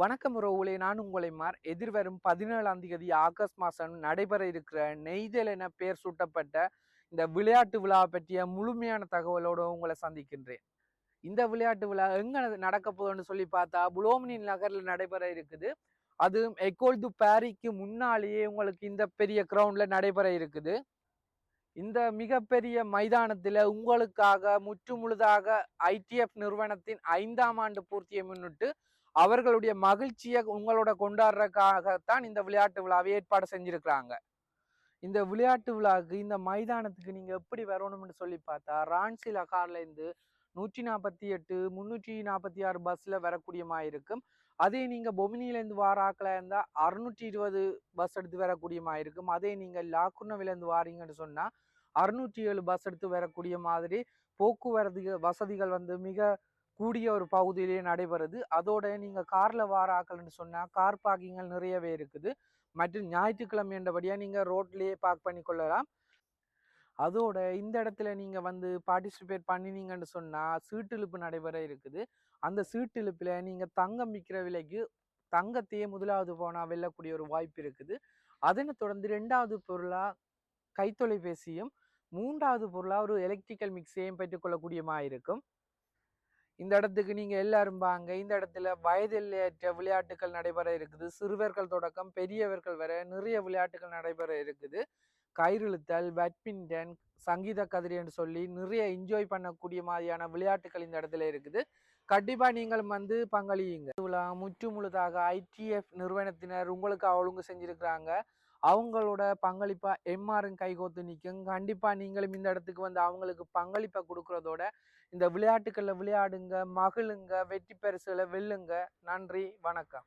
வணக்கம் உறவுகளே, நான் உங்களை எதிர்வரும் 17ஆம் தேதி ஆகஸ்ட் மாதம் நடைபெற இருக்கிற நெய்தல் என பெயர் சூட்டப்பட்ட இந்த விளையாட்டு விழா பற்றிய முழுமையான தகவலோடு உங்களை சந்திக்கின்றேன். இந்த விளையாட்டு விழா எங்க நடக்க போகுதுன்னு சொல்லி பார்த்தா புலோமினி நகர்ல நடைபெற இருக்குது. அது எக்கோல் து பாரிக்கு முன்னாலேயே உங்களுக்கு இந்த பெரிய கிரவுண்ட்ல நடைபெற இருக்குது. இந்த மிகப்பெரிய மைதானத்துல உங்களுக்காக முற்றுமுழுதாக ITF நிறுவனத்தின் 5ஆம் ஆண்டு பூர்த்தியை முன்னிட்டு அவர்களுடைய மகிழ்ச்சியை உங்களோட கொண்டாடுறதுக்காகத்தான் இந்த விளையாட்டு விழாவை ஏற்பாடு செஞ்சிருக்கிறாங்க. இந்த விளையாட்டு விழாவுக்கு இந்த மைதானத்துக்கு நீங்க எப்படி வரணும்னு சொல்லி பார்த்தா ரான்சில கார்ல இருந்து 148 346 பஸ்ல வரக்கூடிய மாதிரி இருக்கும். அதே நீங்க பொமினியிலேருந்து வாராக்கல இருந்தா 620 பஸ் எடுத்து வரக்கூடிய மாதிரி இருக்கும். அதே நீங்க லாக்குர்னவிலேருந்து வாரீங்கன்னு சொன்னா 607 பஸ் எடுத்து வரக்கூடிய மாதிரி போக்குவரத்து வசதிகள் மிக கூடிய ஒரு பகுதியிலேயே நடைபெறுது. அதோட நீங்க கார்ல வாராக்கள்னு சொன்னா கார் பார்க்கிங்கள் நிறையவே இருக்குது. மற்றும் ஞாயிற்றுக்கிழமை என்றபடியா நீங்க ரோட்லயே பார்க் பண்ணி கொள்ளலாம். அதோட இந்த இடத்துல நீங்க பார்ட்டிசிபேட் பண்ணினீங்கன்னு சொன்னா சீட்டிழுப்பு நடைபெற இருக்குது. அந்த சீட்டிழுப்புல நீங்க தங்கம் விற்கிற விலைக்கு தங்கத்தையே முதலாவது போனா வெல்லக்கூடிய ஒரு வாய்ப்பு இருக்குது. அதனை தொடர்ந்து 2வது பொருளா கைத்தொலைபேசியும் 3வது பொருளா ஒரு எலக்ட்ரிக்கல் மிக்ஸையும் பெற்றுக்கொள்ளக்கூடியமா இருக்கும். இந்த இடத்துக்கு நீங்க எல்லாரும் வாங்க. இந்த இடத்துல வயதில்லையற்ற விளையாட்டுகள் நடைபெற இருக்குது. சிறுவர்கள் தொடக்கம் பெரியவர்கள் வரை நிறைய விளையாட்டுகள் நடைபெற இருக்குது. கயிறிழுத்தல், பேட்மிண்டன், சங்கீத கதிரி என்று சொல்லி நிறைய என்ஜாய் பண்ணக்கூடிய மாதிரியான விளையாட்டுகள் இந்த இடத்துல இருக்குது. கண்டிப்பா நீங்களும் பங்களியுங்க. முற்று முழுதாக ITF நிறுவனத்தினர் உங்களுக்கு ஒழுங்கு செஞ்சிருக்கிறாங்க. அவங்களோட பங்களிப்பா எம்ஆரும் கைகோத்து நிற்கும். கண்டிப்பா நீங்களும் இந்த இடத்துக்கு அவங்களுக்கு பங்களிப்பை கொடுக்கறதோட இந்த விளையாட்டுக்கள்ல விளையாடுங்க, மகிழுங்க, வெற்றி பரிசுகளை வெல்லுங்க. நன்றி, வணக்கம்.